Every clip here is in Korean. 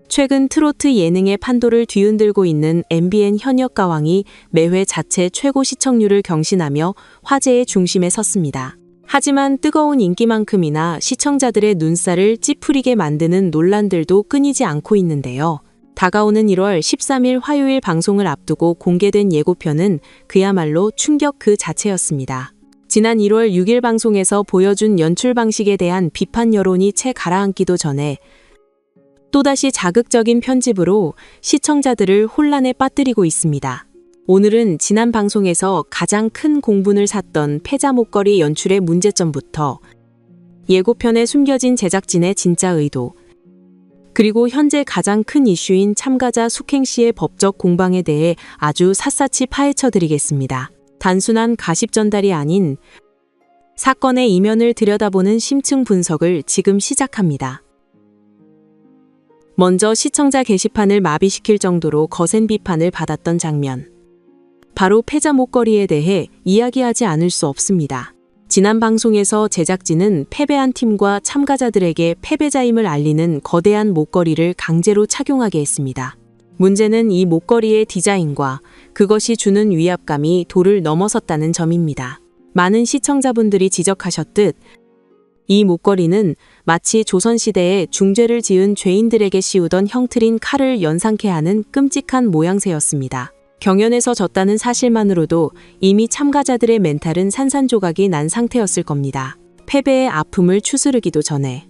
최근 트로트 예능의 판도를 뒤흔들고 있는 MBN 현역 가왕이 매회 자체 최고 시청률을 경신하며 화제의 중심에 섰습니다. 하지만 뜨거운 인기만큼이나 시청자들의 눈살을 찌푸리게 만드는 논란들도 끊이지 않고 있는데요. 다가오는 1월 13일 화요일 방송을 앞두고 공개된 예고편은 그야말로 충격 그 자체였습니다. 지난 1월 6일 방송에서 보여준 연출 방식에 대한 비판 여론이 채 가라앉기도 전에 또다시 자극적인 편집으로 시청자들을 혼란에 빠뜨리고 있습니다. 오늘은 지난 방송에서 가장 큰 공분을 샀던 패자 목걸이 연출의 문제점부터 예고편에 숨겨진 제작진의 진짜 의도, 그리고 현재 가장 큰 이슈인 참가자 숙행 씨의 법적 공방에 대해 아주 샅샅이 파헤쳐드리겠습니다. 단순한 가십 전달이 아닌 사건의 이면을 들여다보는 심층 분석을 지금 시작합니다. 먼저 시청자 게시판을 마비시킬 정도로 거센 비판을 받았던 장면. 바로 패자 목걸이에 대해 이야기하지 않을 수 없습니다. 지난 방송에서 제작진은 패배한 팀과 참가자들에게 패배자임을 알리는 거대한 목걸이를 강제로 착용하게 했습니다. 문제는 이 목걸이의 디자인과 그것이 주는 위압감이 도를 넘어섰다는 점입니다. 많은 시청자분들이 지적하셨듯 이 목걸이는 마치 조선시대에 중죄를 지은 죄인들에게 씌우던 형틀인 칼을 연상케 하는 끔찍한 모양새였습니다. 경연에서 졌다는 사실만으로도 이미 참가자들의 멘탈은 산산조각이 난 상태였을 겁니다. 패배의 아픔을 추스르기도 전에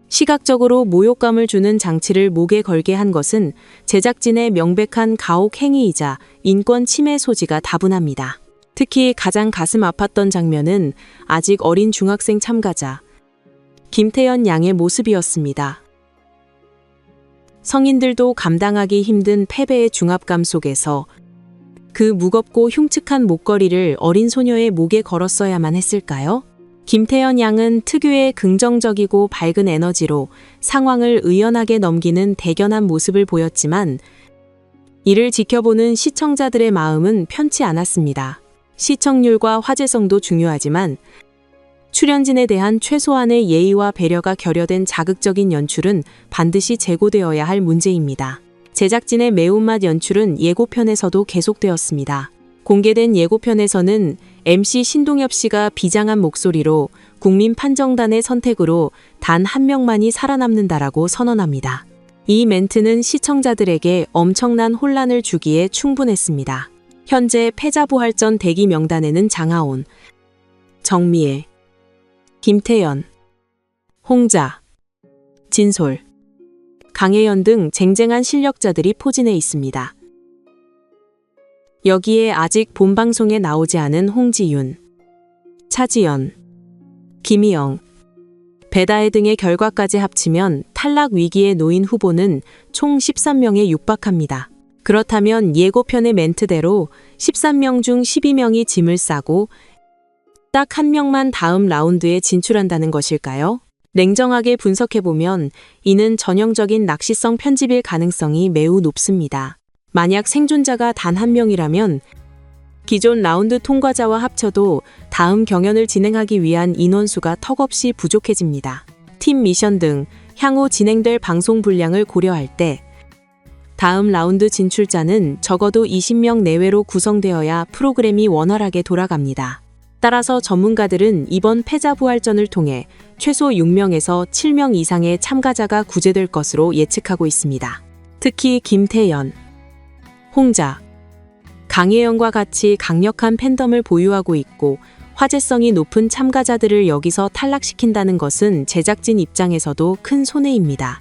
시각적으로 모욕감을 주는 장치를 목에 걸게 한 것은 제작진의 명백한 가혹 행위이자 인권 침해 소지가 다분합니다. 특히 가장 가슴 아팠던 장면은 아직 어린 중학생 참가자 김태연 양의 모습이었습니다. 성인들도 감당하기 힘든 패배의 중압감 속에서 그 무겁고 흉측한 목걸이를 어린 소녀의 목에 걸었어야만 했을까요? 김태연 양은 특유의 긍정적이고 밝은 에너지로 상황을 의연하게 넘기는 대견한 모습을 보였지만 이를 지켜보는 시청자들의 마음은 편치 않았습니다. 시청률과 화제성도 중요하지만 출연진에 대한 최소한의 예의와 배려가 결여된 자극적인 연출은 반드시 제고되어야 할 문제입니다. 제작진의 매운맛 연출은 예고편에서도 계속되었습니다. 공개된 예고편에서는 MC 신동엽 씨가 비장한 목소리로 국민 판정단의 선택으로 단 한 명만이 살아남는다라고 선언합니다. 이 멘트는 시청자들에게 엄청난 혼란을 주기에 충분했습니다. 현재 패자부활전 대기 명단에는 장하온, 정미애, 김태연, 홍자, 진솔, 강혜연 등 쟁쟁한 실력자들이 포진해 있습니다. 여기에 아직 본방송에 나오지 않은 홍지윤, 차지연, 김희영, 배다혜 등의 결과까지 합치면 탈락 위기에 놓인 후보는 총 13명에 육박합니다. 그렇다면 예고편의 멘트대로 13명 중 12명이 짐을 싸고 딱 한 명만 다음 라운드에 진출한다는 것일까요? 냉정하게 분석해보면 이는 전형적인 낚시성 편집일 가능성이 매우 높습니다. 만약 생존자가 단 한 명이라면 기존 라운드 통과자와 합쳐도 다음 경연을 진행하기 위한 인원수가 턱없이 부족해집니다. 팀 미션 등 향후 진행될 방송 분량을 고려할 때 다음 라운드 진출자는 적어도 20명 내외로 구성되어야 프로그램이 원활하게 돌아갑니다. 따라서 전문가들은 이번 패자부활전을 통해 최소 6명에서 7명 이상의 참가자가 구제될 것으로 예측하고 있습니다. 특히 김태연, 홍자, 강혜연과 같이 강력한 팬덤을 보유하고 있고 화제성이 높은 참가자들을 여기서 탈락시킨다는 것은 제작진 입장에서도 큰 손해입니다.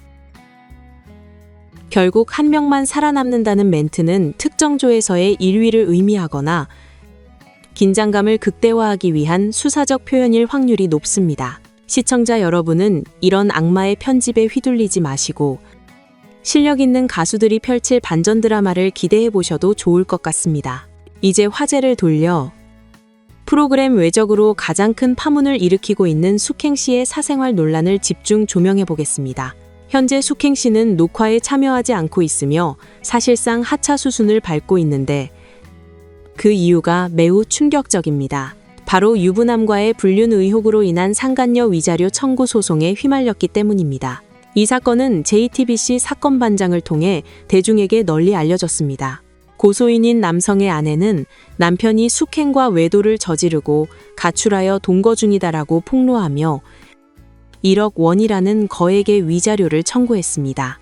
결국 한 명만 살아남는다는 멘트는 특정 조에서의 1위를 의미하거나 긴장감을 극대화하기 위한 수사적 표현일 확률이 높습니다. 시청자 여러분은 이런 악마의 편집에 휘둘리지 마시고 실력 있는 가수들이 펼칠 반전 드라마를 기대해 보셔도 좋을 것 같습니다. 이제 화제를 돌려 프로그램 외적으로 가장 큰 파문을 일으키고 있는 숙행 씨의 사생활 논란을 집중 조명해 보겠습니다. 현재 숙행 씨는 녹화에 참여하지 않고 있으며 사실상 하차 수순을 밟고 있는데 그 이유가 매우 충격적입니다. 바로 유부남과의 불륜 의혹으로 인한 상간녀 위자료 청구 소송에 휘말렸기 때문입니다. 이 사건은 JTBC 사건 반장을 통해 대중에게 널리 알려졌습니다. 고소인인 남성의 아내는 남편이 숙행과 외도를 저지르고 가출하여 동거 중이다라고 폭로하며 1억 원이라는 거액의 위자료를 청구했습니다.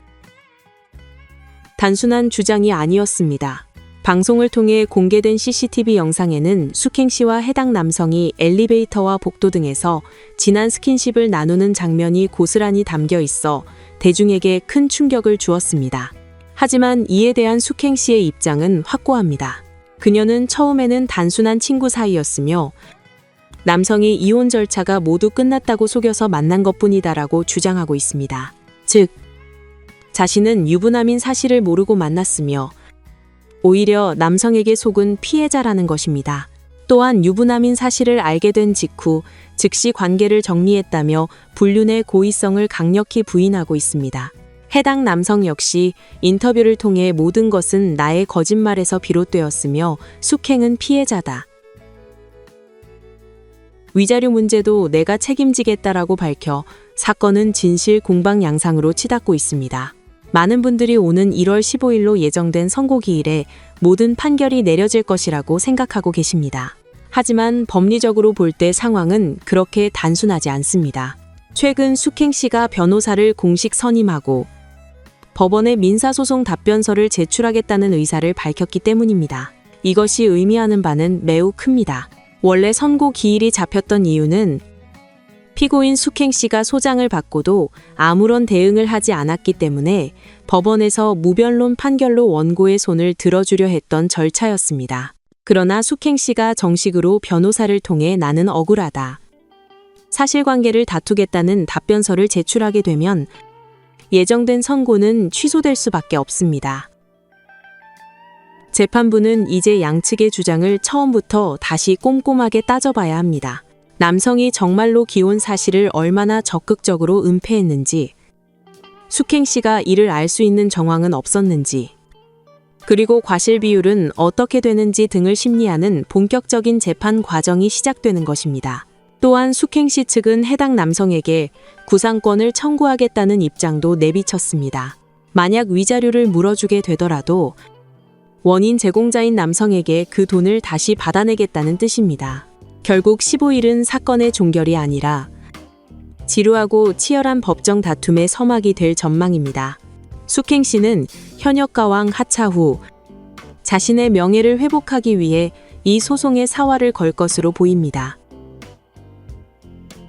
단순한 주장이 아니었습니다. 방송을 통해 공개된 CCTV 영상에는 숙행 씨와 해당 남성이 엘리베이터와 복도 등에서 진한 스킨십을 나누는 장면이 고스란히 담겨 있어 대중에게 큰 충격을 주었습니다. 하지만 이에 대한 숙행 씨의 입장은 확고합니다. 그녀는 처음에는 단순한 친구 사이였으며 남성이 이혼 절차가 모두 끝났다고 속여서 만난 것뿐이다라고 주장하고 있습니다. 즉, 자신은 유부남인 사실을 모르고 만났으며 오히려 남성에게 속은 피해자라는 것입니다. 또한 유부남인 사실을 알게 된 직후 즉시 관계를 정리했다며 불륜의 고의성을 강력히 부인하고 있습니다. 해당 남성 역시 인터뷰를 통해 모든 것은 나의 거짓말에서 비롯되었으며 숙행은 피해자다. 위자료 문제도 내가 책임지겠다라고 밝혀 사건은 진실 공방 양상으로 치닫고 있습니다. 많은 분들이 오는 1월 15일로 예정된 선고기일에 모든 판결이 내려질 것이라고 생각하고 계십니다. 하지만 법리적으로 볼 때 상황은 그렇게 단순하지 않습니다. 최근 숙행 씨가 변호사를 공식 선임하고 법원에 민사소송 답변서를 제출하겠다는 의사를 밝혔기 때문입니다. 이것이 의미하는 바는 매우 큽니다. 원래 선고 기일이 잡혔던 이유는 피고인 숙행 씨가 소장을 받고도 아무런 대응을 하지 않았기 때문에 법원에서 무변론 판결로 원고의 손을 들어주려 했던 절차였습니다. 그러나 숙행 씨가 정식으로 변호사를 통해 나는 억울하다, 사실관계를 다투겠다는 답변서를 제출하게 되면 예정된 선고는 취소될 수밖에 없습니다. 재판부는 이제 양측의 주장을 처음부터 다시 꼼꼼하게 따져봐야 합니다. 남성이 정말로 기혼 사실을 얼마나 적극적으로 은폐했는지, 숙행 씨가 이를 알 수 있는 정황은 없었는지, 그리고 과실 비율은 어떻게 되는지 등을 심리하는 본격적인 재판 과정이 시작되는 것입니다. 또한 숙행 씨 측은 해당 남성에게 구상권을 청구하겠다는 입장도 내비쳤습니다. 만약 위자료를 물어주게 되더라도 원인 제공자인 남성에게 그 돈을 다시 받아내겠다는 뜻입니다. 결국 15일은 사건의 종결이 아니라 지루하고 치열한 법정 다툼의 서막이 될 전망입니다. 숙행 씨는 현역가왕 하차 후 자신의 명예를 회복하기 위해 이 소송에 사활을 걸 것으로 보입니다.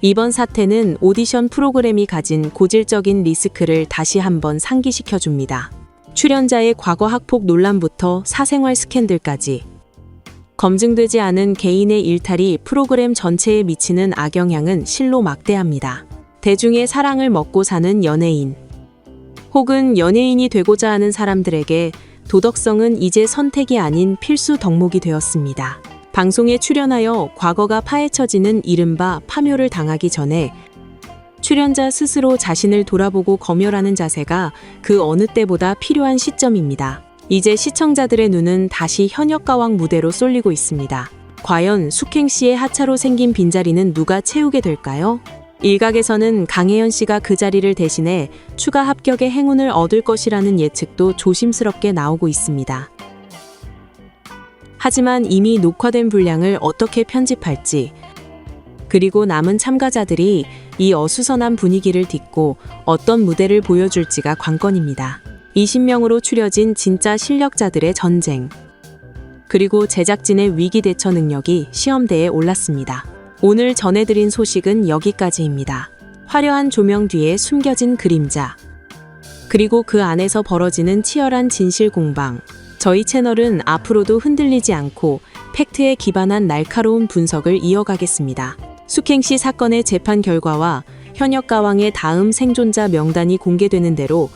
이번 사태는 오디션 프로그램이 가진 고질적인 리스크를 다시 한번 상기시켜줍니다. 출연자의 과거 학폭 논란부터 사생활 스캔들까지 검증되지 않은 개인의 일탈이 프로그램 전체에 미치는 악영향은 실로 막대합니다. 대중의 사랑을 먹고 사는 연예인, 혹은 연예인이 되고자 하는 사람들에게 도덕성은 이제 선택이 아닌 필수 덕목이 되었습니다. 방송에 출연하여 과거가 파헤쳐지는 이른바 파묘를 당하기 전에 출연자 스스로 자신을 돌아보고 검열하는 자세가 그 어느 때보다 필요한 시점입니다. 이제 시청자들의 눈은 다시 현역가왕 무대로 쏠리고 있습니다. 과연 숙행 씨의 하차로 생긴 빈자리는 누가 채우게 될까요? 일각에서는 강혜연 씨가 그 자리를 대신해 추가 합격의 행운을 얻을 것이라는 예측도 조심스럽게 나오고 있습니다. 하지만 이미 녹화된 분량을 어떻게 편집할지, 그리고 남은 참가자들이 이 어수선한 분위기를 딛고 어떤 무대를 보여줄지가 관건입니다. 20명으로 추려진 진짜 실력자들의 전쟁, 그리고 제작진의 위기 대처 능력이 시험대에 올랐습니다. 오늘 전해드린 소식은 여기까지입니다. 화려한 조명 뒤에 숨겨진 그림자, 그리고 그 안에서 벌어지는 치열한 진실 공방. 저희 채널은 앞으로도 흔들리지 않고 팩트에 기반한 날카로운 분석을 이어가겠습니다. 숙행 씨 사건의 재판 결과와 현역가왕의 다음 생존자 명단이 공개되는 대로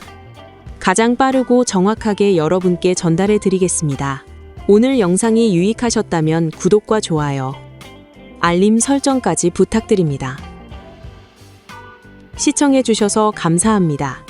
가장 빠르고 정확하게 여러분께 전달해 드리겠습니다. 오늘 영상이 유익하셨다면 구독과 좋아요, 알림 설정까지 부탁드립니다. 시청해 주셔서 감사합니다.